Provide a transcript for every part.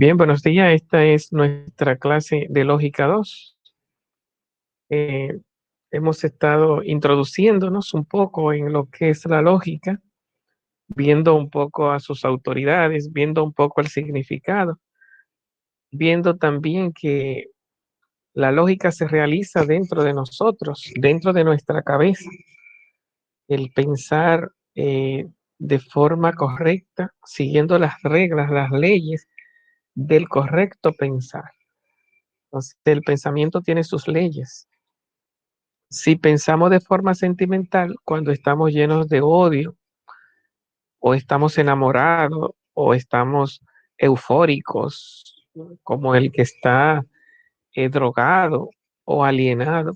Bien, buenos días. Esta es nuestra clase de lógica 2. Eh, Hemos estado introduciéndonos un poco en lo que es la lógica, viendo un poco a sus autoridades, viendo un poco el significado, viendo también que la lógica se realiza dentro de nosotros, dentro de nuestra cabeza. El pensar de forma correcta, siguiendo las reglas, las leyes del correcto pensar. Entonces, el pensamiento tiene sus leyes. Si pensamos de forma sentimental, cuando estamos llenos de odio, o estamos enamorados, o estamos eufóricos, como el que está drogado o alienado,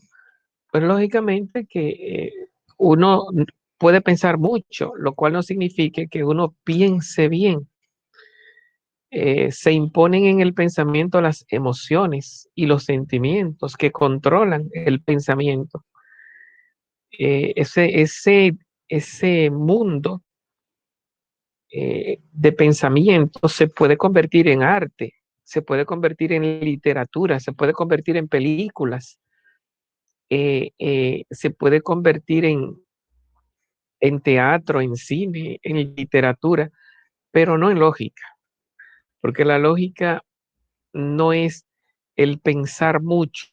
pues lógicamente que uno puede pensar mucho, lo cual no significa que uno piense bien. Se imponen en el pensamiento las emociones y los sentimientos que controlan el pensamiento. Ese mundo de pensamiento se puede convertir en arte, se puede convertir en literatura, se puede convertir en películas, se puede convertir en teatro, en cine, en literatura, pero no en lógica, porque la lógica no es el pensar mucho,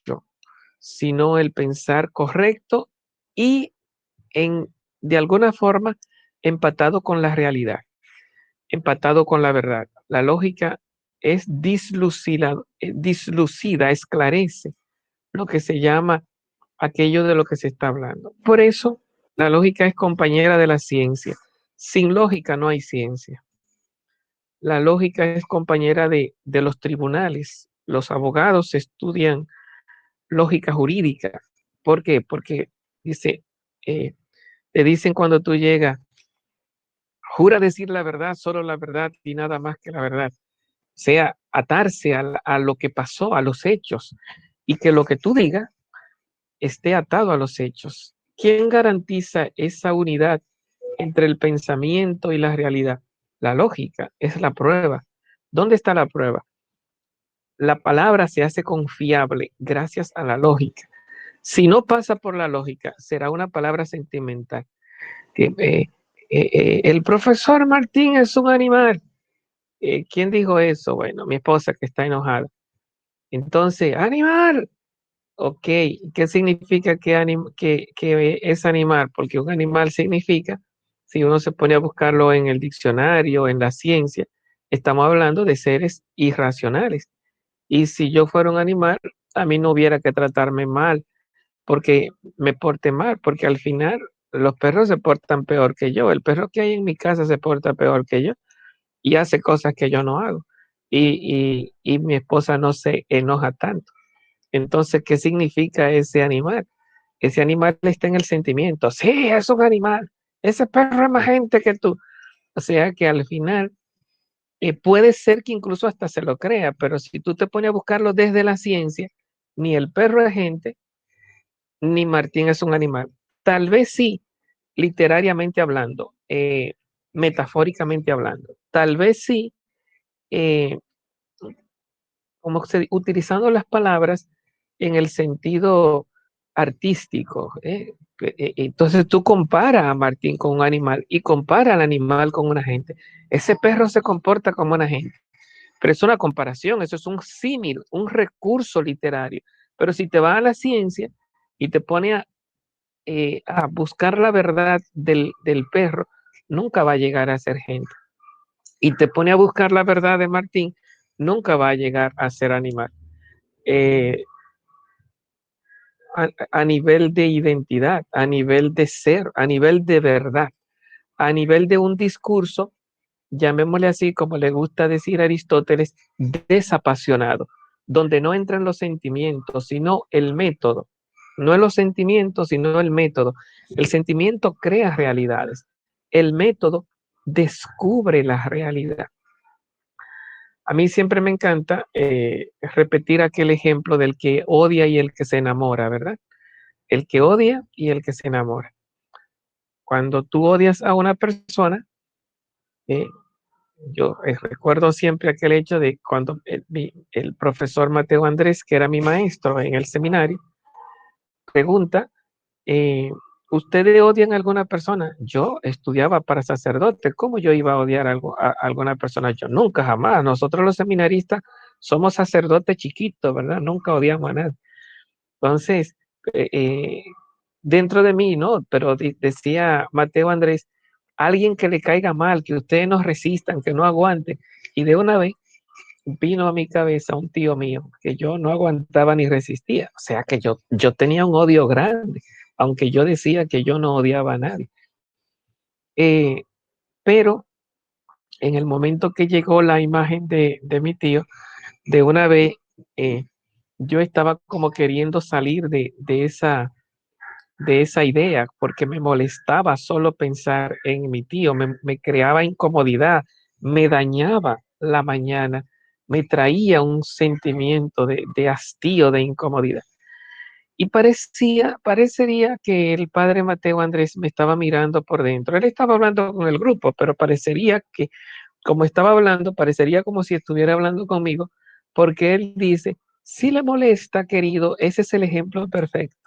sino el pensar correcto y de alguna forma empatado con la realidad, empatado con la verdad. La lógica es dislucida, esclarece lo que se llama aquello de lo que se está hablando. Por eso, la lógica es compañera de la ciencia. Sin lógica no hay ciencia. La lógica es compañera de los tribunales. Los abogados estudian lógica jurídica. ¿Por qué? Porque dice, te dicen cuando tú llegas, jura decir la verdad, solo la verdad y nada más que la verdad. Sea atarse a lo que pasó, a los hechos, y que lo que tú digas esté atado a los hechos. ¿Quién garantiza esa unidad entre el pensamiento y la realidad? La lógica es la prueba. ¿Dónde está la prueba? La palabra se hace confiable gracias a la lógica. Si no pasa por la lógica, será una palabra sentimental. Que, el profesor Martín es un animal. ¿Quién dijo eso? Bueno, mi esposa que está enojada. Entonces, animal. Ok, ¿qué significa que es animal? Porque un animal significa, si uno se pone a buscarlo en el diccionario, en la ciencia, estamos hablando de seres irracionales. Y si yo fuera un animal, a mí no hubiera que tratarme mal, porque me porte mal, porque al final los perros se portan peor que yo. El perro que hay en mi casa se porta peor que yo y hace cosas que yo no hago. Y mi esposa no se enoja tanto. Entonces, ¿qué significa ese animal? Ese animal está en el sentimiento. Sí, es un animal. Ese perro es más gente que tú. O sea que al final puede ser que incluso hasta se lo crea, pero si tú te pones a buscarlo desde la ciencia, ni el perro es gente, ni Martín es un animal. Tal vez sí, literariamente hablando, metafóricamente hablando. Tal vez sí, eh, utilizando las palabras en el sentido artístico. Entonces tú comparas a Martín con un animal y compara al animal con una gente. Ese perro se comporta como una gente, pero es una comparación, eso es un símil, un recurso literario. Pero si te vas a la ciencia y te pone a buscar la verdad del perro, nunca va a llegar a ser gente. Y te pone a buscar la verdad de Martín, nunca va a llegar a ser animal. Eh, a nivel de identidad, a nivel de ser, a nivel de verdad, a nivel de un discurso, llamémosle así como le gusta decir a Aristóteles, desapasionado, donde no entran los sentimientos, sino el método. No los sentimientos, sino el método. El sentimiento crea realidades. El método descubre la realidad. A mí siempre me encanta repetir aquel ejemplo del que odia y el que se enamora, ¿verdad? El que odia y el que se enamora. Cuando tú odias a una persona, eh, Yo recuerdo siempre aquel hecho de cuando el profesor Mateo Andrés, que era mi maestro en el seminario, pregunta, eh, ¿ustedes odian a alguna persona? Yo estudiaba para sacerdote, ¿cómo yo iba a odiar a alguna persona? Yo nunca, jamás. Nosotros los seminaristas somos sacerdotes chiquitos, ¿verdad? Nunca odiamos a nadie. Entonces, eh, eh, dentro de mí, ¿no? Pero decía Mateo Andrés, alguien que le caiga mal, que ustedes no resistan, que no aguanten. Y de una vez vino a mi cabeza un tío mío, que yo no aguantaba ni resistía. O sea que yo tenía un odio grande, aunque yo decía que yo no odiaba a nadie. Eh, pero en el momento que llegó la imagen de mi tío, de una vez eh, yo estaba como queriendo salir de esa idea, porque me molestaba solo pensar en mi tío, me creaba incomodidad, me dañaba la mañana, me traía un sentimiento de hastío, de incomodidad. Y parecería que el padre Mateo Andrés me estaba mirando por dentro. Él estaba hablando con el grupo, pero parecería que, como estaba hablando, parecería como si estuviera hablando conmigo, porque él dice, si le molesta, querido, ese es el ejemplo perfecto.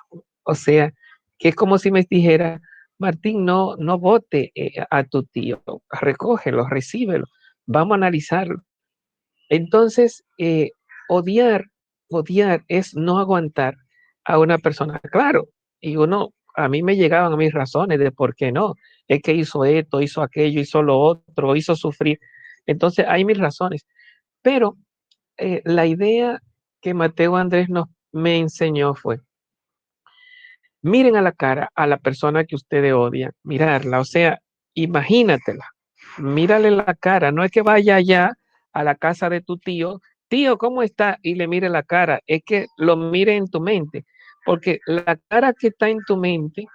O sea, que es como si me dijera, Martín, no vote a tu tío, recógelo, recíbelo, vamos a analizarlo. Entonces, odiar es no aguantar a una persona, claro, y a mí me llegaban a mis razones de por qué no, es que hizo esto, hizo aquello, hizo lo otro, hizo sufrir. Entonces, hay mis razones, pero la idea que Mateo Andrés me enseñó fue, miren a la cara a la persona que ustedes odian, mirarla, o sea, imagínatela, mírale la cara, no es que vaya allá a la casa de tu tío, tío, ¿cómo está? Y le mire la cara, es que lo mire en tu mente, porque la cara que está en tu mente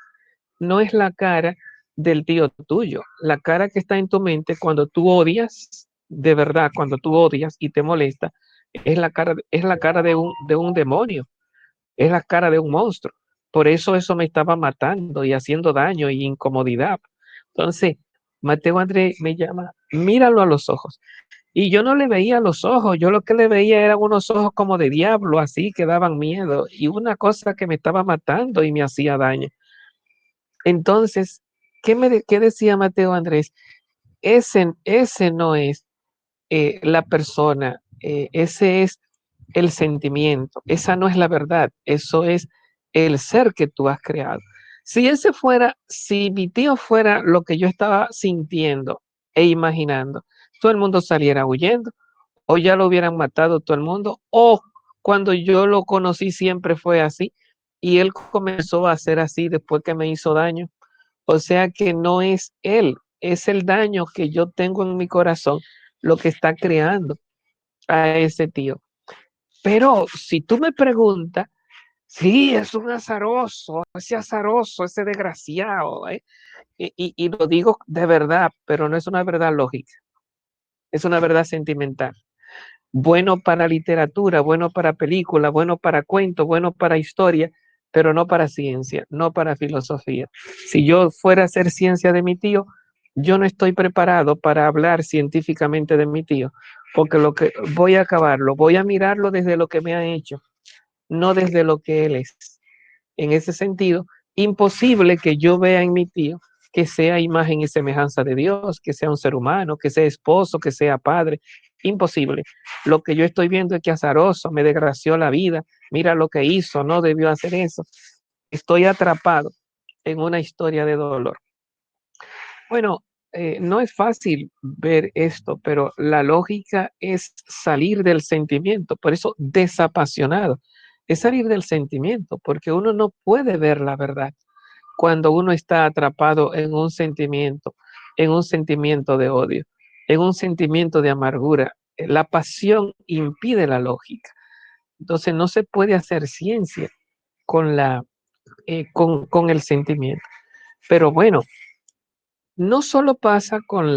no es la cara del tío tuyo, la cara que está en tu mente cuando tú odias, de verdad, cuando tú odias y te molesta, es la cara de un demonio, es la cara de un monstruo. Por eso me estaba matando y haciendo daño y incomodidad. Entonces, Mateo Andrés me llama, míralo a los ojos. Y yo no le veía los ojos, yo lo que le veía eran unos ojos como de diablo, así que daban miedo, y una cosa que me estaba matando y me hacía daño. Entonces, ¿qué decía Mateo Andrés? Ese no es la persona, ese es el sentimiento, esa no es la verdad, eso es el ser que tú has creado. Si mi tío fuera lo que yo estaba sintiendo e imaginando, todo el mundo saliera huyendo, o ya lo hubieran matado todo el mundo, o cuando yo lo conocí siempre fue así, y él comenzó a ser así después que me hizo daño. O sea que no es él, es el daño que yo tengo en mi corazón lo que está creando a ese tío. Pero si tú me preguntas, sí, es un azaroso, ese desgraciado, ¿eh? Y lo digo de verdad, pero no es una verdad lógica, es una verdad sentimental. Bueno para literatura, bueno para película, bueno para cuento, bueno para historia, pero no para ciencia, no para filosofía. Si yo fuera a hacer ciencia de mi tío, yo no estoy preparado para hablar científicamente de mi tío, porque lo que voy a acabarlo, voy a mirarlo desde lo que me ha hecho, no desde lo que él es. En ese sentido, imposible que yo vea en mi tío que sea imagen y semejanza de Dios, que sea un ser humano, que sea esposo, que sea padre. Imposible. Lo que yo estoy viendo es que azaroso, me desgració la vida, mira lo que hizo, no debió hacer eso. Estoy atrapado en una historia de dolor. Bueno, no es fácil ver esto, pero la lógica es salir del sentimiento, por eso desapasionado, es salir del sentimiento, porque uno no puede ver la verdad cuando uno está atrapado en un sentimiento de odio, en un sentimiento de amargura. La pasión impide la lógica. Entonces no se puede hacer ciencia con, con el sentimiento. Pero bueno, no solo pasa con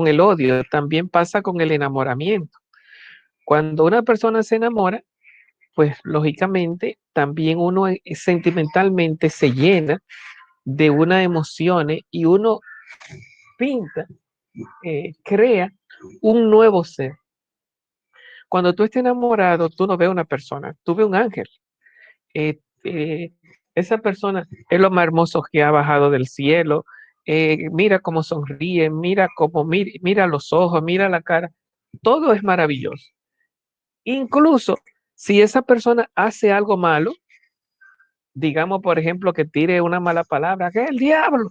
el odio, también pasa con el enamoramiento. Cuando una persona se enamora, pues lógicamente también uno sentimentalmente se llena de unas emociones y uno pinta, crea un nuevo ser. Cuando tú estés enamorado, tú no ves una persona, tú ves un ángel. Eh, eh, esa persona es lo más hermoso que ha bajado del cielo. Mira cómo sonríe, mira cómo mira los ojos, mira la cara. Todo es maravilloso. Incluso si esa persona hace algo malo, digamos, por ejemplo, que tire una mala palabra, que es el diablo.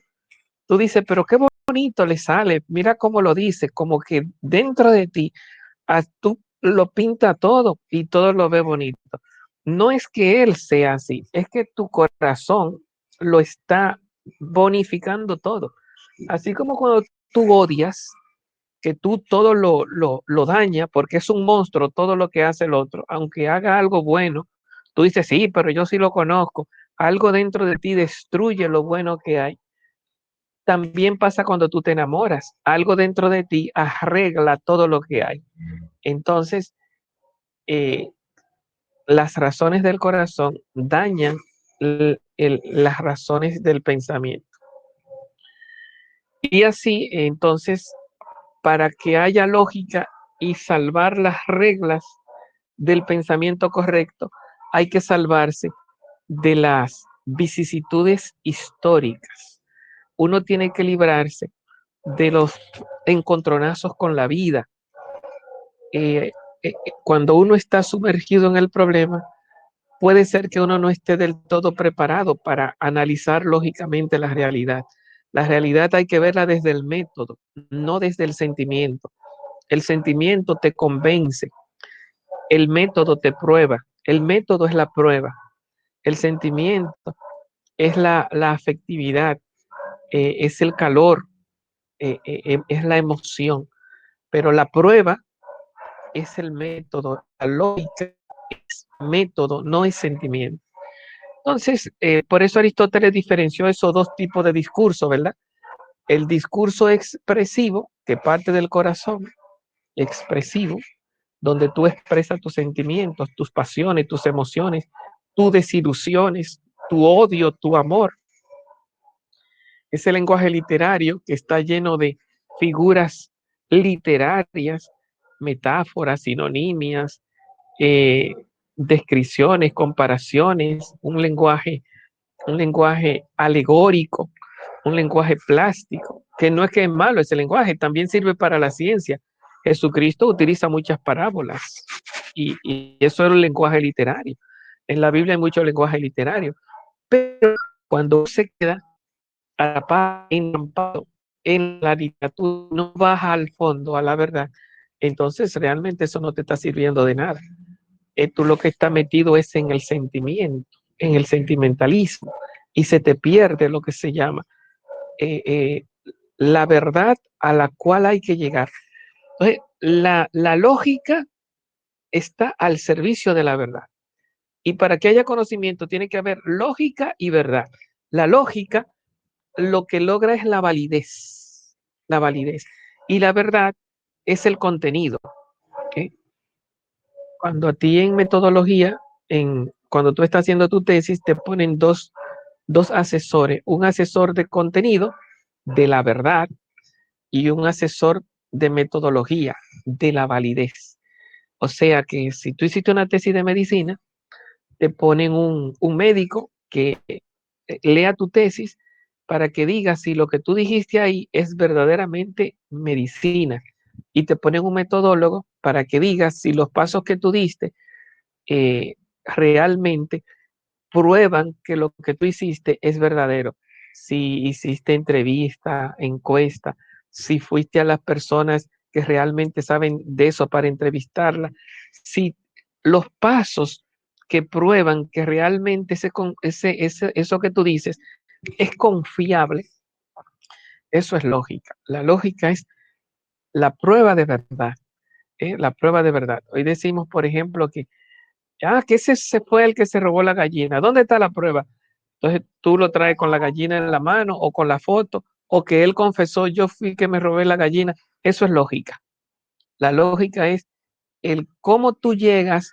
Tú dices, pero qué bonito le sale, mira cómo lo dice, como que dentro de ti, tú lo pinta todo y todo lo ve bonito. No es que él sea así, es que tu corazón lo está bonificando todo. Así como cuando tú odias, que tú todo lo daña porque es un monstruo todo lo que hace el otro, aunque haga algo bueno, tú dices, sí, pero yo sí lo conozco, algo dentro de ti destruye lo bueno que hay. También pasa cuando tú te enamoras, algo dentro de ti arregla todo lo que hay. Entonces, eh, las razones del corazón dañan las razones del pensamiento. Y así, entonces, para que haya lógica y salvar las reglas del pensamiento correcto, hay que salvarse de las vicisitudes históricas. Uno tiene que librarse de los encontronazos con la vida. Eh, Cuando uno está sumergido en el problema, puede ser que uno no esté del todo preparado para analizar lógicamente la realidad. La realidad hay que verla desde el método, no desde el sentimiento. El sentimiento te convence, el método te prueba, el método es la prueba, el sentimiento es la afectividad, es el calor, es la emoción, pero la prueba es el método, la lógica es método, no es sentimiento. Entonces, por eso Aristóteles diferenció esos dos tipos de discurso, ¿verdad? El discurso expresivo, que parte del corazón, expresivo, donde tú expresas tus sentimientos, tus pasiones, tus emociones, tus desilusiones, tu odio, tu amor. Ese lenguaje literario que está lleno de figuras literarias, metáforas, sinonimias, eh, descripciones, comparaciones, un lenguaje alegórico, un lenguaje plástico, que no es que es malo ese lenguaje, también sirve para la ciencia. Jesucristo utiliza muchas parábolas y eso era un lenguaje literario. En la Biblia hay mucho lenguaje literario, pero cuando se queda atrapado en la literatura, no baja al fondo, a la verdad, entonces realmente eso no te está sirviendo de nada. Tú lo que está metido es en el sentimiento, en el sentimentalismo, y se te pierde lo que se llama eh, eh, la verdad a la cual hay que llegar. Entonces, la lógica está al servicio de la verdad. Y para que haya conocimiento tiene que haber lógica y verdad. La lógica lo que logra es la validez, la validez. Y la verdad es el contenido. ¿Okay? Cuando a ti en metodología, cuando tú estás haciendo tu tesis, te ponen dos asesores, un asesor de contenido, de la verdad, y un asesor de metodología, de la validez. O sea que si tú hiciste una tesis de medicina, te ponen un médico que lea tu tesis para que diga si lo que tú dijiste ahí es verdaderamente medicina. Y te ponen un metodólogo para que diga si los pasos que tú diste realmente prueban que lo que tú hiciste es verdadero. Si hiciste entrevista, encuesta, si fuiste a las personas que realmente saben de eso para entrevistarla, si los pasos que prueban que realmente eso que tú dices es confiable, eso es lógica. La lógica es la prueba de verdad, la prueba de verdad. Hoy decimos, por ejemplo, que ese se fue el que se robó la gallina. ¿Dónde está la prueba? Entonces tú lo traes con la gallina en la mano o con la foto o que él confesó, yo fui que me robé la gallina. Eso es lógica. La lógica es el cómo tú llegas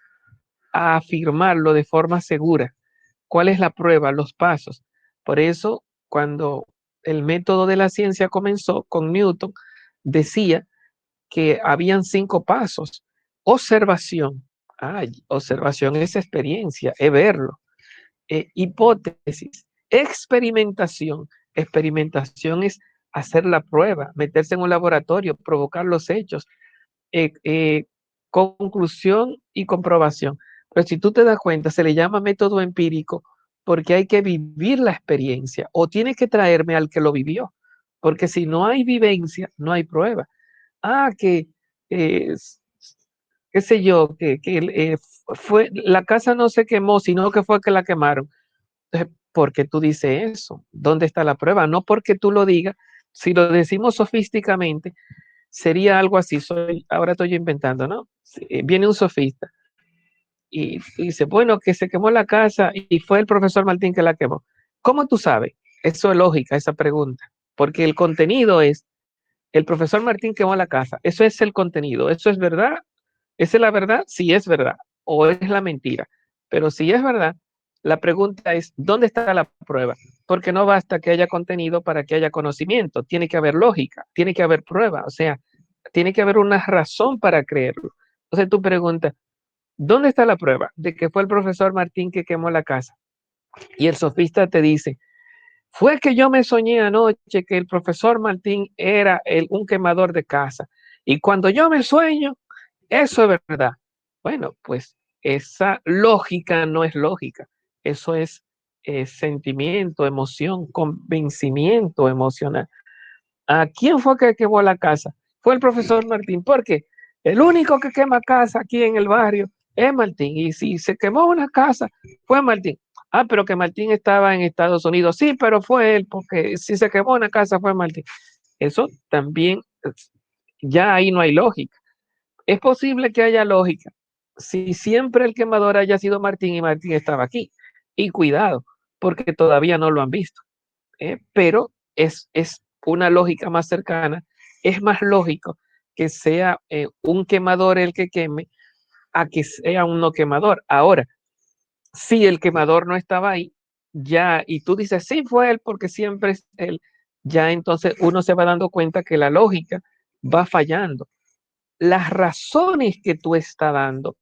a afirmarlo de forma segura. ¿Cuál es la prueba? Los pasos. Por eso, cuando el método de la ciencia comenzó con Newton, decía que habían 5 pasos. Observación. Observación es experiencia, es verlo. Hipótesis. Experimentación. Experimentación es hacer la prueba, meterse en un laboratorio, provocar los hechos. Eh, eh, Conclusión y comprobación. Pero si tú te das cuenta, se le llama método empírico porque hay que vivir la experiencia o tienes que traerme al que lo vivió, porque si no hay vivencia, no hay prueba. Que, eh, qué sé yo, fue, la casa no se quemó, sino que fue que la quemaron. Entonces, ¿por qué tú dices eso? ¿Dónde está la prueba? No porque tú lo digas, si lo decimos sofísticamente, sería algo así, ahora estoy inventando, ¿no? Viene un sofista y dice, bueno, que se quemó la casa y fue el profesor Martín que la quemó. ¿Cómo tú sabes? Eso es lógica, esa pregunta, porque el contenido es, el profesor Martín quemó la casa, eso es el contenido, eso es verdad, esa es la verdad, si es verdad, o es la mentira. Pero si es verdad, la pregunta es, ¿dónde está la prueba? Porque no basta que haya contenido para que haya conocimiento, tiene que haber lógica, tiene que haber prueba, o sea, tiene que haber una razón para creerlo. Entonces tú preguntas, ¿dónde está la prueba de que fue el profesor Martín que quemó la casa? Y el sofista te dice, fue que yo me soñé anoche que el profesor Martín era un quemador de casa. Y cuando yo me sueño, eso es verdad. Bueno, pues esa lógica no es lógica. Eso es sentimiento, emoción, convencimiento emocional. ¿A quién fue que quemó la casa? Fue el profesor Martín, porque el único que quema casa aquí en el barrio es Martín. Y si se quemó una casa, fue Martín. Pero que Martín estaba en Estados Unidos. Sí, pero fue él, porque si se quemó una casa, fue Martín. Eso también, ya ahí no hay lógica. Es posible que haya lógica si siempre el quemador haya sido Martín y Martín estaba aquí. Y cuidado, porque todavía no lo han visto. Pero es una lógica más cercana, es más lógico que sea un quemador el que queme a que sea un no quemador. Ahora, si el quemador no estaba ahí, ya, y tú dices, sí fue él porque siempre es él, ya entonces uno se va dando cuenta que la lógica va fallando. Las razones que tú estás dando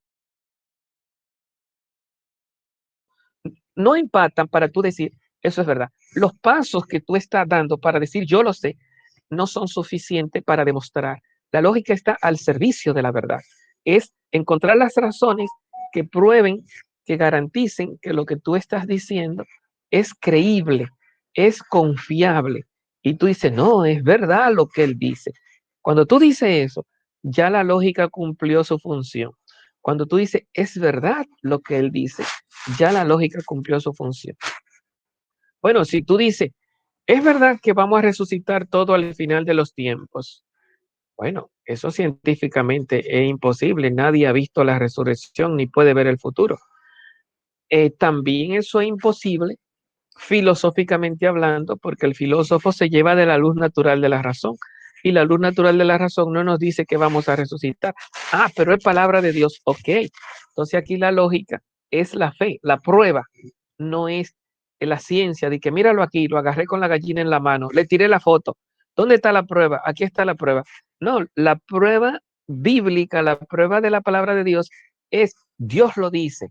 no empatan para tú decir, eso es verdad. Los pasos que tú estás dando para decir, yo lo sé, no son suficientes para demostrar. La lógica está al servicio de la verdad. Es encontrar las razones que prueben, que garanticen que lo que tú estás diciendo es creíble, es confiable. Y tú dices, no, es verdad lo que él dice. Cuando tú dices eso, ya la lógica cumplió su función. Cuando tú dices, es verdad lo que él dice, ya la lógica cumplió su función. Bueno, si tú dices, es verdad que vamos a resucitar todo al final de los tiempos. Bueno, eso científicamente es imposible. Nadie ha visto la resurrección ni puede ver el futuro. También eso es imposible filosóficamente hablando, porque el filósofo se lleva de la luz natural de la razón. Y la luz natural de la razón no nos dice que vamos a resucitar. Pero es palabra de Dios. Ok. Entonces aquí la lógica es la fe, la prueba, no es la ciencia de que míralo aquí, lo agarré con la gallina en la mano, le tiré la foto. ¿Dónde está la prueba? Aquí está la prueba. No, la prueba bíblica, la prueba de la palabra de Dios es Dios lo dice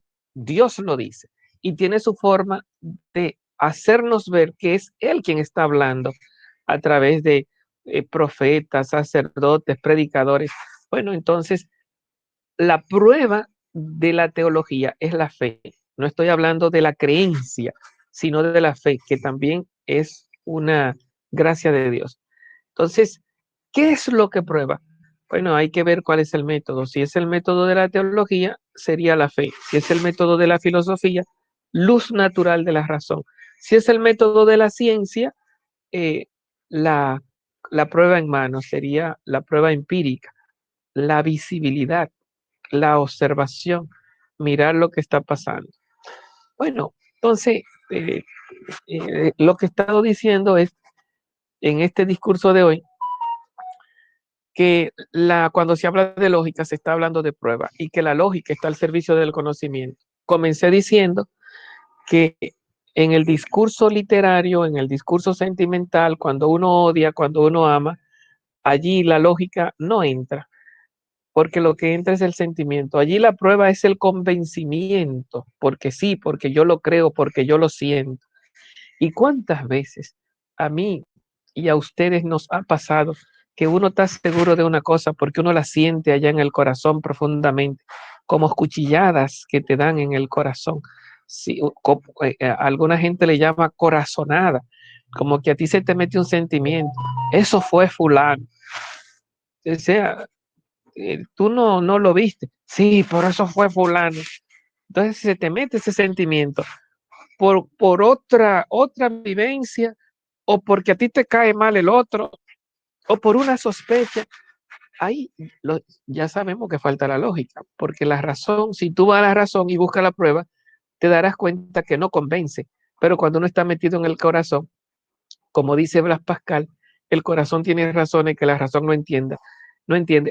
y tiene su forma de hacernos ver que es Él quien está hablando a través de profetas, sacerdotes, predicadores. Bueno, entonces la prueba de la teología es la fe. No estoy hablando de la creencia, sino de la fe, que también es una gracia de Dios. Entonces, ¿qué es lo que prueba? Bueno, hay que ver cuál es el método. Si es el método de la teología, sería la fe. Si es el método de la filosofía, luz natural de la razón. Si es el método de la ciencia, eh, la, la prueba en mano sería la prueba empírica, la visibilidad, la observación, mirar lo que está pasando. Bueno, entonces, lo que he estado diciendo es, en este discurso de hoy, que cuando se habla de lógica se está hablando de prueba y que la lógica está al servicio del conocimiento. Comencé diciendo que en el discurso literario, en el discurso sentimental, cuando uno odia, cuando uno ama, allí la lógica no entra, porque lo que entra es el sentimiento. Allí la prueba es el convencimiento, porque sí, porque yo lo creo, porque yo lo siento. ¿Y cuántas veces a mí y a ustedes nos ha pasado que uno está seguro de una cosa porque uno la siente allá en el corazón profundamente, como cuchilladas que te dan en el corazón? Sí, alguna gente le llama corazonada, como que a ti se te mete un sentimiento. Eso fue fulano. O sea, tú no lo viste. Sí, por eso fue fulano. Entonces se te mete ese sentimiento por otra vivencia, o porque a ti te cae mal el otro, o por una sospecha. Ahí ya sabemos que falta la lógica, porque la razón, si tú vas a la razón y buscas la prueba, te darás cuenta que no convence. Pero cuando uno está metido en el corazón, como dice Blas Pascal, el corazón tiene razones que la razón no entiende.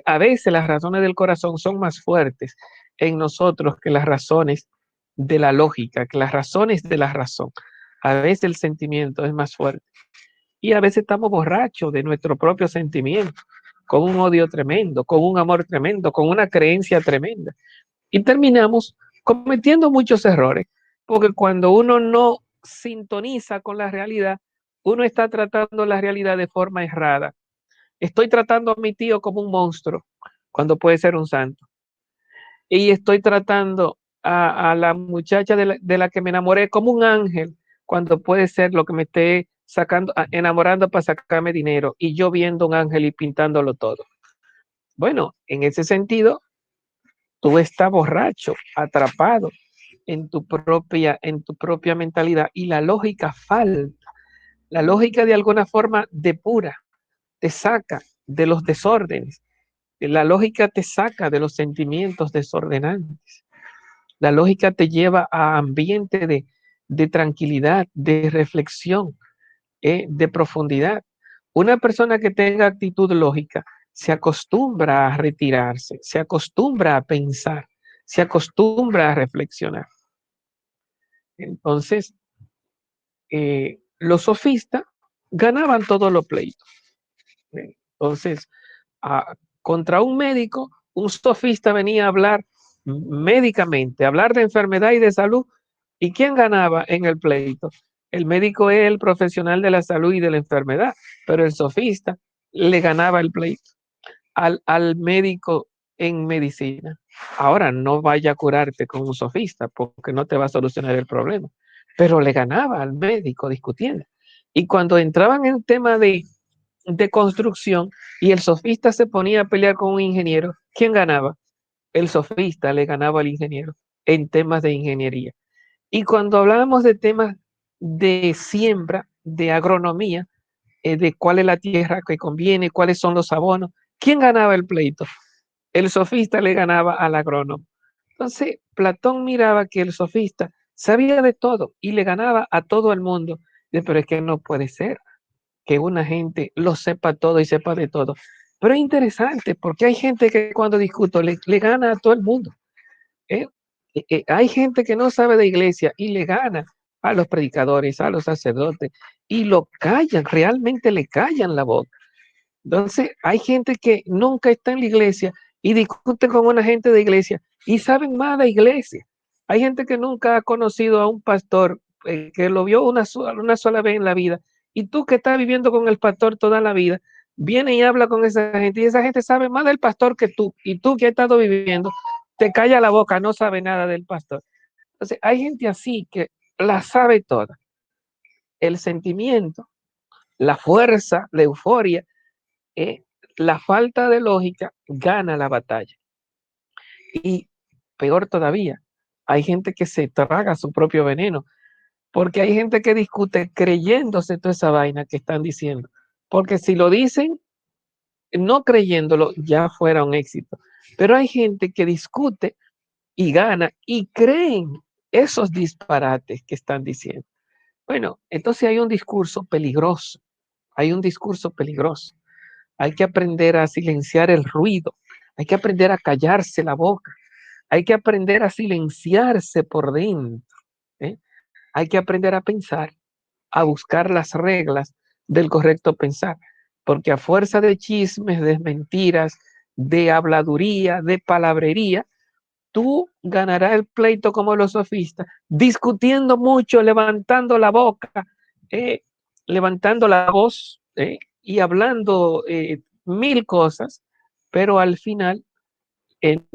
A veces las razones del corazón son más fuertes en nosotros que las razones de la lógica, que las razones de la razón. A veces el sentimiento es más fuerte. Y a veces estamos borrachos de nuestro propio sentimiento, con un odio tremendo, con un amor tremendo, con una creencia tremenda. Y terminamos cometiendo muchos errores, porque cuando uno no sintoniza con la realidad, uno está tratando la realidad de forma errada. Estoy tratando a mi tío como un monstruo, cuando puede ser un santo. Y estoy tratando a la muchacha de la que me enamoré como un ángel, cuando puede ser lo que me esté sacando, enamorando para sacarme dinero, y yo viendo un ángel y pintándolo todo. Bueno, en ese sentido, tú estás borracho, atrapado en tu propia mentalidad, y la lógica falta. La lógica de alguna forma depura, te saca de los desórdenes. La lógica te saca de los sentimientos desordenantes. La lógica te lleva a ambiente de tranquilidad, de reflexión, de profundidad. Una persona que tenga actitud lógica se acostumbra a retirarse, se acostumbra a pensar, se acostumbra a reflexionar. Entonces, los sofistas ganaban todos los pleitos. Entonces, contra un médico, un sofista venía a hablar médicamente, a hablar de enfermedad y de salud. ¿Y quién ganaba en el pleito? El médico es el profesional de la salud y de la enfermedad, pero el sofista le ganaba el pleito al médico en medicina. Ahora, no vaya a curarte con un sofista porque no te va a solucionar el problema, pero le ganaba al médico discutiendo. Y cuando entraban en tema de construcción y el sofista se ponía a pelear con un ingeniero, ¿quién ganaba? El sofista le ganaba al ingeniero en temas de ingeniería. Y cuando hablábamos de temas de siembra, de agronomía, de cuál es la tierra que conviene, cuáles son los abonos, ¿quién ganaba el pleito? El sofista le ganaba al agrónomo. Entonces, Platón miraba que el sofista sabía de todo y le ganaba a todo el mundo. Pero es que no puede ser que una gente lo sepa todo y sepa de todo. Pero es interesante porque hay gente que cuando discuto le gana a todo el mundo. ¿eh? Hay gente que no sabe de iglesia y le gana a los predicadores, a los sacerdotes, y lo callan, realmente le callan la boca. Entonces, hay gente que nunca está en la iglesia y discuten con una gente de iglesia y saben más de iglesia. Hay gente que nunca ha conocido a un pastor, que lo vio una sola vez en la vida, y tú que estás viviendo con el pastor toda la vida, viene y habla con esa gente, y esa gente sabe más del pastor que tú, y tú que has estado viviendo, te calla la boca, no sabe nada del pastor. Entonces, hay gente así que la sabe toda. El sentimiento, la fuerza, la euforia, eh, la falta de lógica gana la batalla. Y peor todavía, hay gente que se traga su propio veneno, porque hay gente que discute creyéndose toda esa vaina que están diciendo. Porque si lo dicen no creyéndolo, ya fuera un éxito. Pero hay gente que discute y gana y creen esos disparates que están diciendo. Bueno, entonces hay un discurso peligroso, hay un discurso peligroso. Hay que aprender a silenciar el ruido, hay que aprender a callarse la boca, hay que aprender a silenciarse por dentro. ¿eh? Hay que aprender a pensar, a buscar las reglas del correcto pensar. porque a fuerza de chismes, de mentiras, de habladuría, de palabrería, tú ganarás el pleito como los sofistas, discutiendo mucho, eh, levantando la voz y hablando mil cosas, pero al final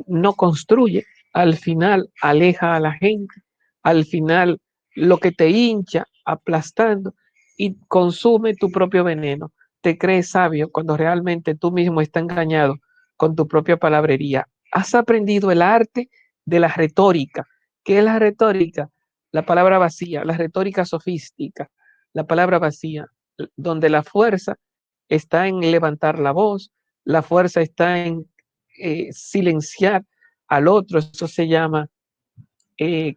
no construye, al final aleja a la gente, al final lo que te hincha aplastando y consume tu propio veneno. Te crees sabio cuando realmente tú mismo estás engañado con tu propia palabrería. Has aprendido el arte de la retórica. ¿Qué es la retórica? La palabra vacía, la retórica sofística, la palabra vacía, donde la fuerza está en levantar la voz, la fuerza está en silenciar al otro, eso se llama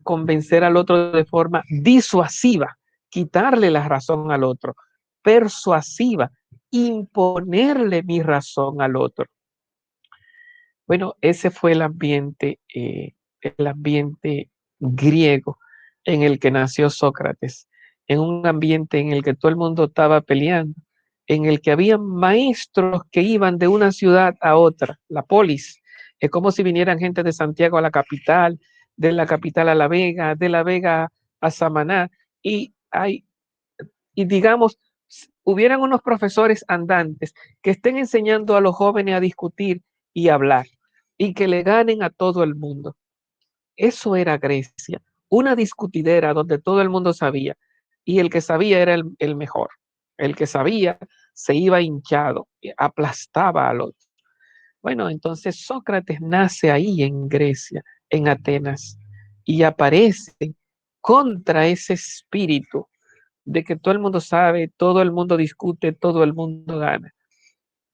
convencer al otro de forma disuasiva, quitarle la razón al otro, persuasiva, imponerle mi razón al otro. Bueno, ese fue el ambiente griego en el que nació Sócrates, en un ambiente en el que todo el mundo estaba peleando, en el que había maestros que iban de una ciudad a otra, la polis. Es como si vinieran gente de Santiago a la capital, de la capital a La Vega, de La Vega a Samaná, y hay, y digamos, hubieran unos profesores andantes que estén enseñando a los jóvenes a discutir y hablar y que le ganen a todo el mundo. Eso era Grecia, una discutidera donde todo el mundo sabía y el que sabía era el mejor. El que sabía se iba hinchado, aplastaba al otro. Bueno, entonces Sócrates nace ahí en Grecia, en Atenas, y aparece contra ese espíritu de que todo el mundo sabe, todo el mundo discute, todo el mundo gana.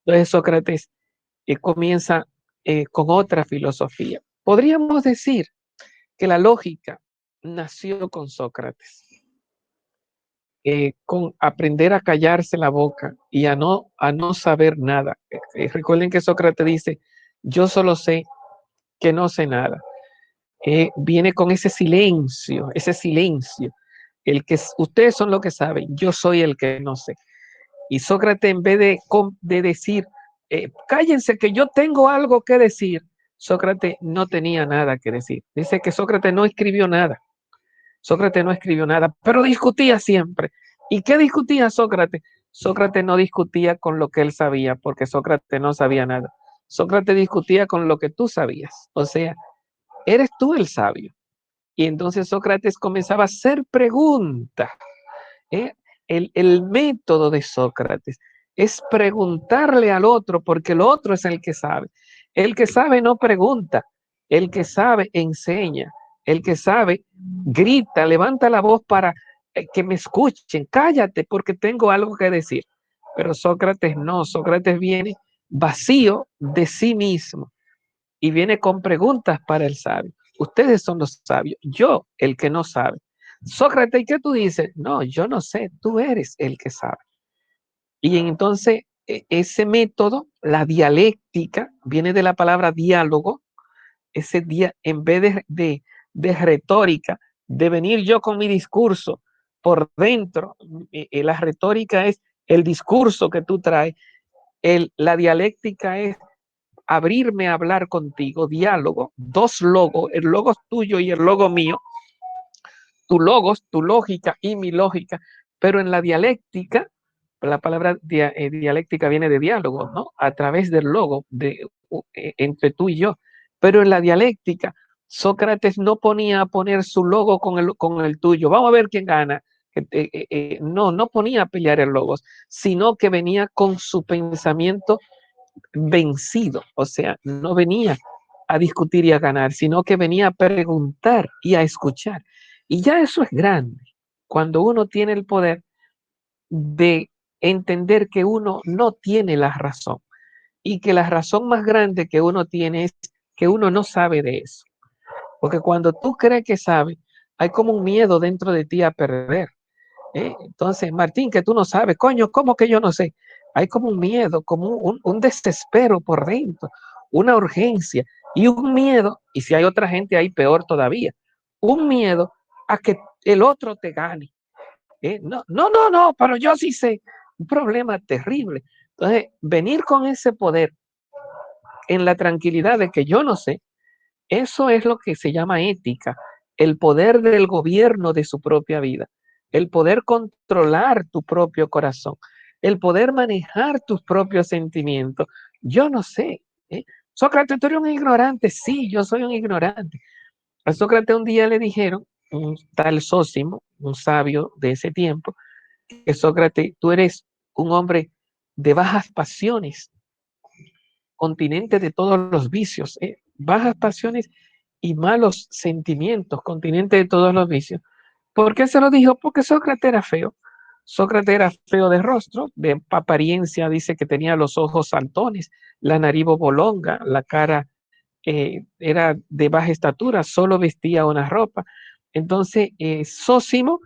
Entonces Sócrates comienza con otra filosofía. Podríamos decir que la lógica nació con Sócrates, con aprender a callarse la boca y a no saber nada. Recuerden que Sócrates dice, yo solo sé que no sé nada. Viene con ese silencio, el que ustedes son los que saben, yo soy el que no sé. Y Sócrates, en vez de decir, cállense que yo tengo algo que decir, Sócrates no tenía nada que decir. Dice que Sócrates no escribió nada. Sócrates no escribió nada, pero discutía siempre. ¿Y qué discutía Sócrates? Sócrates no discutía con lo que él sabía, porque Sócrates no sabía nada. Sócrates discutía con lo que tú sabías. O sea, eres tú el sabio. Y entonces Sócrates comenzaba a hacer preguntas. ¿eh? El método de Sócrates es preguntarle al otro, porque el otro es el que sabe. El que sabe no pregunta, el que sabe enseña, el que sabe grita, levanta la voz para que me escuchen, cállate porque tengo algo que decir. Pero Sócrates no, Sócrates viene vacío de sí mismo y viene con preguntas para el sabio. Ustedes son los sabios, yo el que no sabe. Sócrates, ¿y qué tú dices? No, yo no sé, tú eres el que sabe. Y entonces ese método, la dialéctica, viene de la palabra diálogo, ese día, en vez de retórica, de venir yo con mi discurso por dentro, la retórica es el discurso que tú traes, la dialéctica es abrirme a hablar contigo, diálogo, dos logos, el logo tuyo y el logo mío, tu logos, tu lógica y mi lógica, pero en la dialéctica, la palabra dialéctica viene de diálogo, ¿no? A través del logo entre tú y yo. Pero en la dialéctica, Sócrates no ponía a poner su logo con el tuyo. Vamos a ver quién gana. No, no ponía a pelear el logo, sino que venía con su pensamiento vencido. O sea, no venía a discutir y a ganar, sino que venía a preguntar y a escuchar. Y ya eso es grande, cuando uno tiene el poder de entender que uno no tiene la razón y que la razón más grande que uno tiene es que uno no sabe de eso. Porque cuando tú crees que sabes, hay como un miedo dentro de ti a perder. Entonces, Martín, que tú no sabes, coño, ¿cómo que yo no sé? Hay como un miedo, como un desespero por dentro, una urgencia y un miedo, y si hay otra gente ahí peor todavía, un miedo a que el otro te gane. No, no, no, no, pero yo sí sé, un problema terrible, Entonces, venir con ese poder en la tranquilidad de que yo no sé, eso es lo que se llama ética, el poder del gobierno de su propia vida, el poder controlar tu propio corazón, el poder manejar tus propios sentimientos. Yo no sé. ¿eh? Sócrates, tú eres un ignorante. Sí, yo soy un ignorante. A Sócrates un día le dijeron, un tal Sósimo, un sabio de ese tiempo, que Sócrates, tú eres un hombre de bajas pasiones, continente de todos los vicios, bajas pasiones y malos sentimientos, continente de todos los vicios. ¿Por qué se lo dijo? Porque Sócrates era feo. Sócrates era feo de rostro, de apariencia, dice que tenía los ojos saltones, la nariz bobolonga, la cara era de baja estatura, solo vestía una ropa. Entonces, Sósimo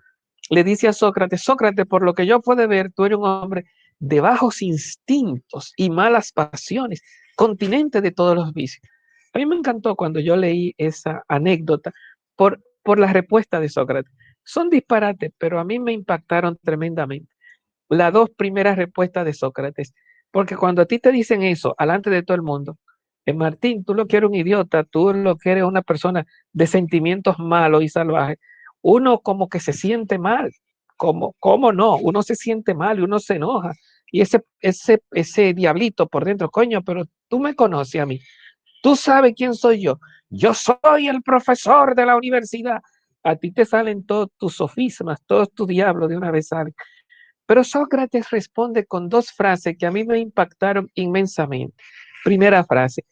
le dice a Sócrates, Sócrates, por lo que yo puedo ver, tú eres un hombre de bajos instintos y malas pasiones, continente de todos los vicios. A mí me encantó cuando yo leí esa anécdota por la respuesta de Sócrates. Son disparates, pero a mí me impactaron tremendamente las dos primeras respuestas de Sócrates. Porque cuando a ti te dicen eso, alante de todo el mundo, Martín, tú lo que eres un idiota, tú lo que eres una persona de sentimientos malos y salvajes, uno como que se siente mal. ¿Cómo no? Uno se siente mal y uno se enoja. Y ese diablito por dentro, coño, pero tú me conoces a mí. Tú sabes quién soy yo. Yo soy el profesor de la universidad. A ti te salen todos tus sofismas, todos tus diablos de una vez salen. Pero Sócrates responde con dos frases que a mí me impactaron inmensamente. Primera frase,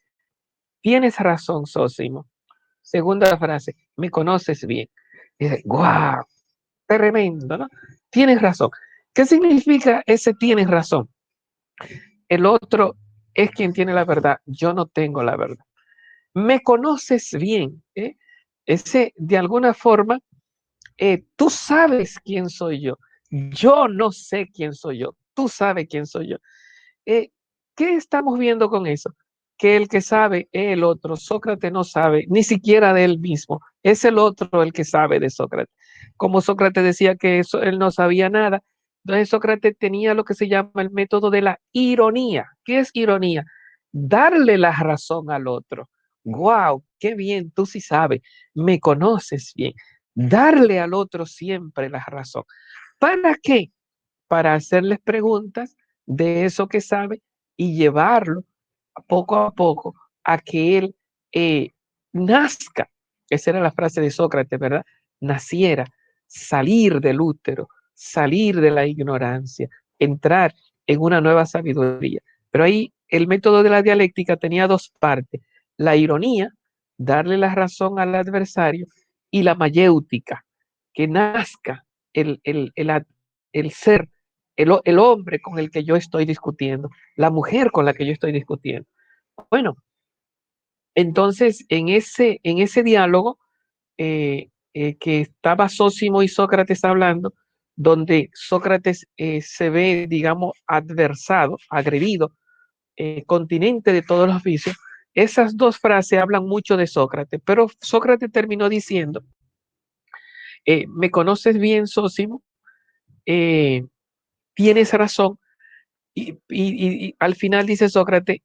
tienes razón, Sósimo. Segunda frase, me conoces bien. Dice, guau, tremendo, ¿no? Tienes razón. ¿Qué significa ese tienes razón? El otro es quien tiene la verdad, yo no tengo la verdad. Me conoces bien, ¿eh? Ese, de alguna forma, tú sabes quién soy yo no sé quién soy yo, tú sabes quién soy yo. Eh, ¿Qué estamos viendo con eso? Que el que sabe es el otro. Sócrates no sabe ni siquiera de él mismo. Es el otro el que sabe de Sócrates. Como Sócrates decía que eso, él no sabía nada, entonces Sócrates tenía lo que se llama el método de la ironía. ¿Qué es ironía? Darle la razón al otro. ¡Wow! ¡Qué bien! Tú sí sabes. Me conoces bien. Darle al otro siempre la razón. ¿Para qué? Para hacerles preguntas de eso que sabe y llevarlo poco a poco a que él nazca. Esa era la frase de Sócrates, ¿verdad? Naciera, salir del útero, salir de la ignorancia, entrar en una nueva sabiduría. Pero ahí el método de la dialéctica tenía dos partes, la ironía, darle la razón al adversario, y la mayéutica, que nazca el ser el hombre con el que yo estoy discutiendo, la mujer con la que yo estoy discutiendo. Bueno, entonces en ese diálogo que estaba Sósimo y Sócrates hablando, donde Sócrates se ve, digamos, adversado, agredido, continente de todos los vicios, esas dos frases hablan mucho de Sócrates, pero Sócrates terminó diciendo, me conoces bien, Sósimo, eh, tienes razón, y al final dice Sócrates,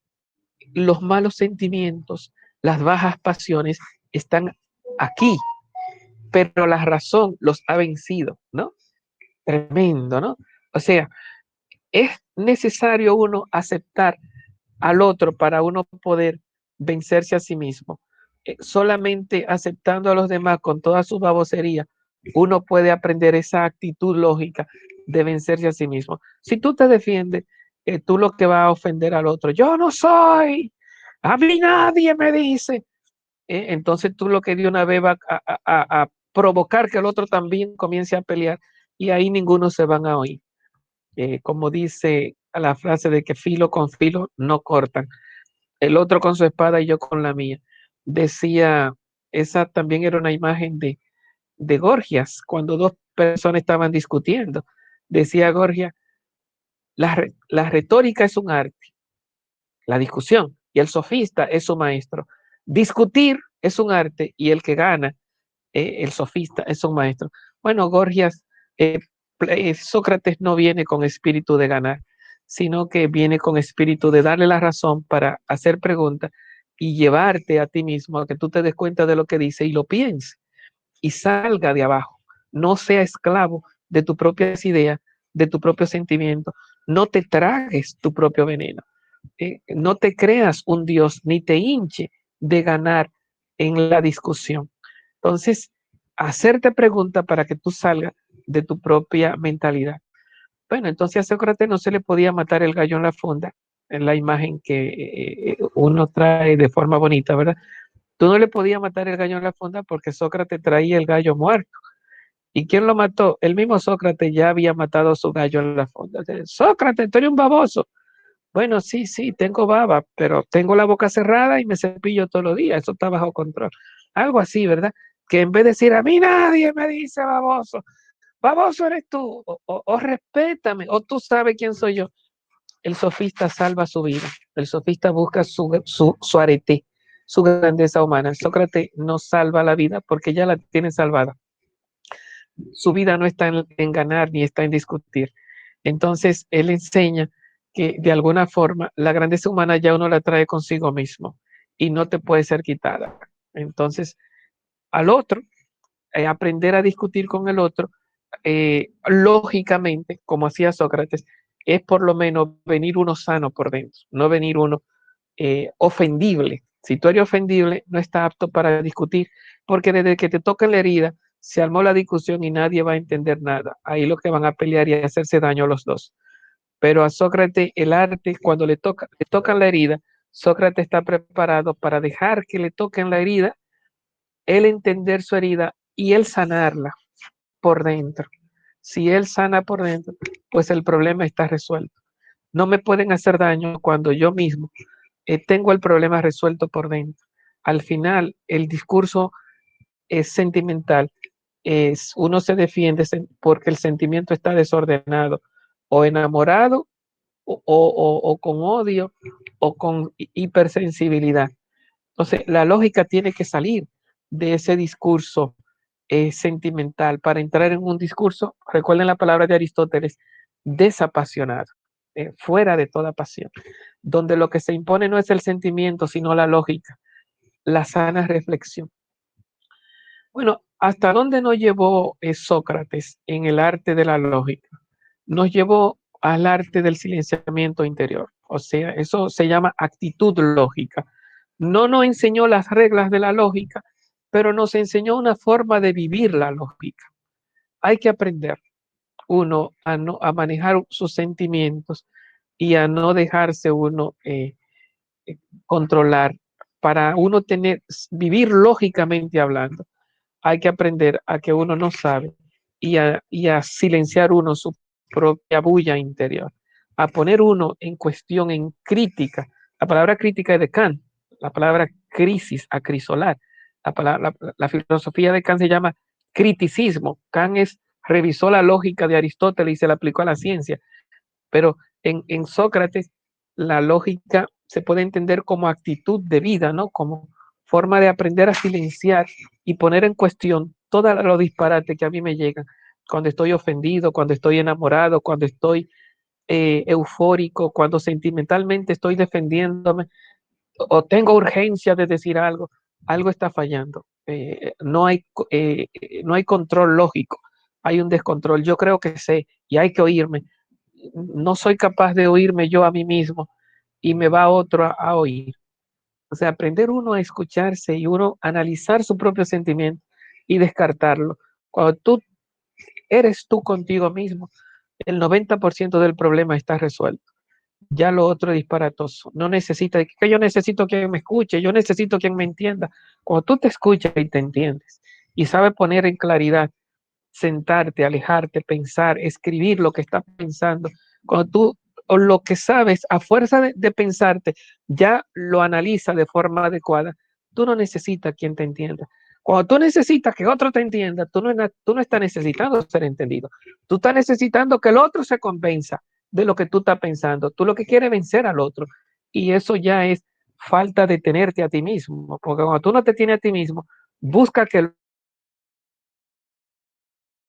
los malos sentimientos, las bajas pasiones están aquí, pero la razón los ha vencido, ¿no? Tremendo, ¿no? O sea, es necesario uno aceptar al otro para uno poder vencerse a sí mismo. Solamente aceptando a los demás con toda su babosería, uno puede aprender esa actitud lógica de vencerse a sí mismo. Si tú te defiendes, tú lo que vas a ofender al otro, yo no soy, a mí nadie me dice. Entonces tú lo que de una vez va a provocar que el otro también comience a pelear y ahí ninguno se van a oír. Como dice la frase de que filo con filo no cortan. El otro con su espada y yo con la mía. Decía, esa también era una imagen de Gorgias, cuando dos personas estaban discutiendo. Decía Gorgias, la retórica es un arte, la discusión, y el sofista es su maestro. Discutir es un arte y el que gana, el sofista, es un maestro. Bueno, Gorgias, Sócrates no viene con espíritu de ganar, sino que viene con espíritu de darle la razón para hacer preguntas y llevarte a ti mismo a que tú te des cuenta de lo que dice y lo pienses y salga de abajo. No sea esclavo de tus propias ideas, de tu propio sentimiento. No te tragues tu propio veneno. No te creas un Dios ni te hinche de ganar en la discusión. Entonces, hacerte preguntas para que tú salgas de tu propia mentalidad. Bueno, entonces a Sócrates no se le podía matar el gallo en la funda, en la imagen que uno trae de forma bonita, ¿verdad? Tú no le podías matar el gallo en la funda porque Sócrates traía el gallo muerto. ¿Y quién lo mató? El mismo Sócrates ya había matado a su gallo en la funda. Sócrates, tú eres un baboso. Bueno, sí, sí, tengo baba, pero tengo la boca cerrada y me cepillo todos los días. Eso está bajo control. Algo así, ¿verdad? Que en vez de decir a mí nadie me dice baboso, baboso eres tú, o respétame, o tú sabes quién soy yo. El sofista salva su vida. El sofista busca su arete, su grandeza humana. Sócrates no salva la vida porque ya la tiene salvada. Su vida no está en ganar ni está en discutir. Entonces, él enseña que de alguna forma la grandeza humana ya uno la trae consigo mismo y no te puede ser quitada. Entonces, al otro, aprender a discutir con el otro, lógicamente, como hacía Sócrates, es por lo menos venir uno sano por dentro, no venir uno ofendible. Si tú eres ofendible, no estás apto para discutir, porque desde que te tocan la herida, se armó la discusión y nadie va a entender nada. Ahí lo que van a pelear y a hacerse daño a los dos. Pero a Sócrates, el arte, cuando le tocan la herida, Sócrates está preparado para dejar que le toquen la herida, él entender su herida y él sanarla por dentro. Si él sana por dentro, pues el problema está resuelto. No me pueden hacer daño cuando yo mismo tengo el problema resuelto por dentro. Al final, el discurso es sentimental, uno se defiende porque el sentimiento está desordenado, o enamorado, o con odio, o con hipersensibilidad. Entonces, la lógica tiene que salir de ese discurso sentimental para entrar en un discurso, recuerden la palabra de Aristóteles, desapasionado, fuera de toda pasión, donde lo que se impone no es el sentimiento, sino la lógica, la sana reflexión. Bueno, ¿hasta dónde nos llevó Sócrates en el arte de la lógica? Nos llevó al arte del silenciamiento interior, o sea, eso se llama actitud lógica. No nos enseñó las reglas de la lógica, pero nos enseñó una forma de vivir la lógica. Hay que aprender uno a manejar sus sentimientos y a no dejarse uno controlar para uno vivir lógicamente hablando. Hay que aprender a que uno no sabe y a silenciar uno su propia bulla interior, a poner uno en cuestión, en crítica. La palabra crítica es de Kant, la palabra crisis, acrisolar. La filosofía de Kant se llama criticismo. Kant revisó la lógica de Aristóteles y se la aplicó a la ciencia, pero en Sócrates la lógica se puede entender como actitud de vida, ¿no? Como forma de aprender a silenciar y poner en cuestión todos los disparates que a mí me llegan cuando estoy ofendido, cuando estoy enamorado, cuando estoy eufórico, cuando sentimentalmente estoy defendiéndome o tengo urgencia de decir algo, algo está fallando. No hay control lógico, hay un descontrol. Yo creo que sé y hay que oírme. No soy capaz de oírme yo a mí mismo y me va otro a oír. O sea, aprender uno a escucharse y uno a analizar su propio sentimiento y descartarlo. Cuando tú eres tú contigo mismo, el 90% del problema está resuelto. Ya lo otro es disparatoso. No necesita, que yo necesito quien me escuche, yo necesito quien me entienda. Cuando tú te escuchas y te entiendes y sabes poner en claridad, sentarte, alejarte, pensar, escribir lo que estás pensando, cuando tú o lo que sabes a fuerza de pensarte ya lo analiza de forma adecuada, tú no necesitas quien te entienda. Cuando tú necesitas que otro te entienda, tú no estás necesitando ser entendido. Tú estás necesitando que el otro se convenza de lo que tú estás pensando. Tú lo que quieres es vencer al otro. Y eso ya es falta de tenerte a ti mismo. Porque cuando tú no te tienes a ti mismo, busca que el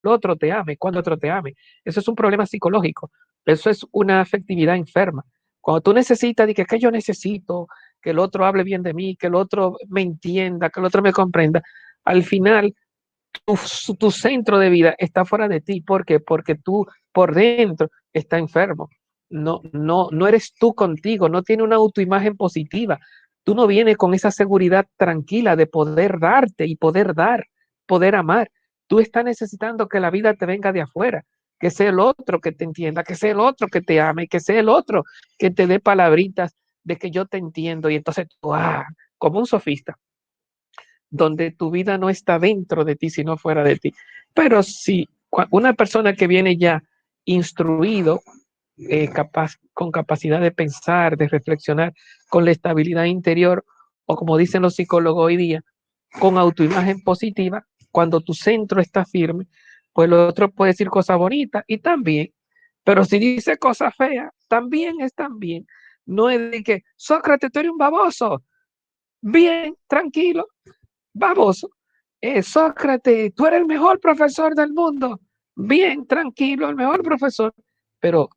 otro te ame, cuando otro te ame. Eso es un problema psicológico. Eso es una afectividad enferma. Cuando tú necesitas, que yo necesito que el otro hable bien de mí, que el otro me entienda, que el otro me comprenda, al final tu centro de vida está fuera de ti. ¿Por qué? Porque tú por dentro está enfermo. No eres tú contigo, no tiene una autoimagen positiva. Tú no vienes con esa seguridad tranquila de poder darte y poder dar, poder amar. Tú estás necesitando que la vida te venga de afuera, que sea el otro que te entienda, que sea el otro que te ame, que sea el otro que te dé palabritas de que yo te entiendo. Y entonces tú, como un sofista, donde tu vida no está dentro de ti, sino fuera de ti. Pero si una persona que viene ya instruido, con capacidad de pensar, de reflexionar, con la estabilidad interior, o como dicen los psicólogos hoy día, con autoimagen positiva, cuando tu centro está firme, pues lo otro puede decir cosas bonitas y también, pero si dice cosas feas, también están bien. No es de que, Sócrates, tú eres un baboso. Bien, tranquilo, baboso. Sócrates, tú eres el mejor profesor del mundo. Bien, tranquilo, el mejor profesor. Pero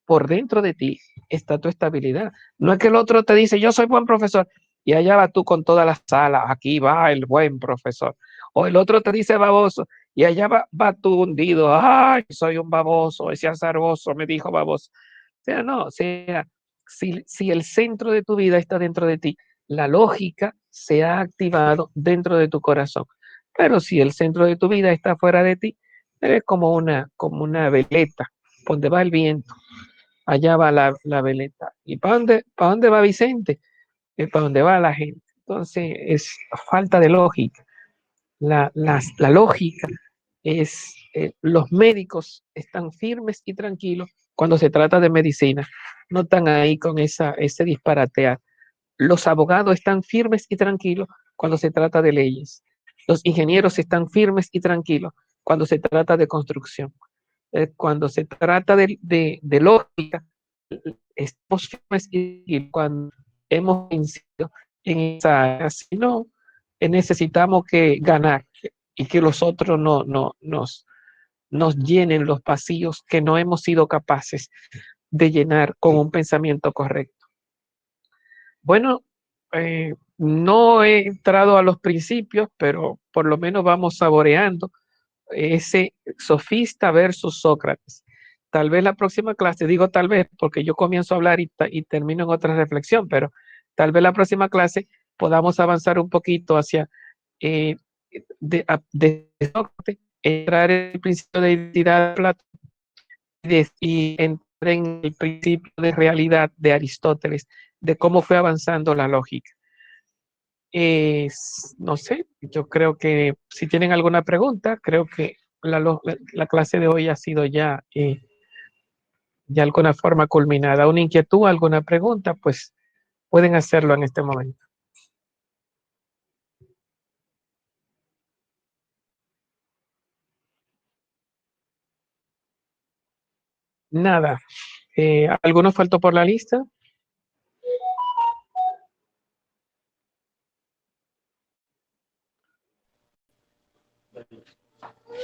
por dentro de ti está tu estabilidad. No es que el otro te dice, yo soy buen profesor, y allá va tú con todas las salas, aquí va el buen profesor. O el otro te dice baboso, y allá va tú hundido, ay, soy un baboso, ese azaroso me dijo baboso. O sea, no, o sea, si el centro de tu vida está dentro de ti, la lógica se ha activado dentro de tu corazón. Pero si el centro de tu vida está fuera de ti, eres como una veleta, donde va el viento, allá va la veleta. ¿Y para dónde va Vicente? Es para dónde va la gente. Entonces, es falta de lógica. La lógica es, los médicos están firmes y tranquilos cuando se trata de medicina, no están ahí con ese disparatear. Los abogados están firmes y tranquilos cuando se trata de leyes. Los ingenieros están firmes y tranquilos cuando se trata de construcción. Cuando se trata de lógica, estamos firmes y cuando hemos vencido en esa área, si no, necesitamos que ganar y que los otros nos llenen los vacíos que no hemos sido capaces de llenar con un pensamiento correcto. Bueno, no he entrado a los principios, pero por lo menos vamos saboreando ese sofista versus Sócrates. Tal vez la próxima clase, digo tal vez, porque yo comienzo a hablar y termino en otra reflexión, pero tal vez la próxima clase podamos avanzar un poquito hacia eh, de Sócrates, entrar en el principio de identidad de Platón y entrar en el principio de realidad de Aristóteles, de cómo fue avanzando la lógica. No sé, yo creo que si tienen alguna pregunta, creo que la clase de hoy ha sido ya alguna forma culminada. ¿Una inquietud, alguna pregunta? Pues pueden hacerlo en este momento. Nada. ¿Alguno faltó por la lista?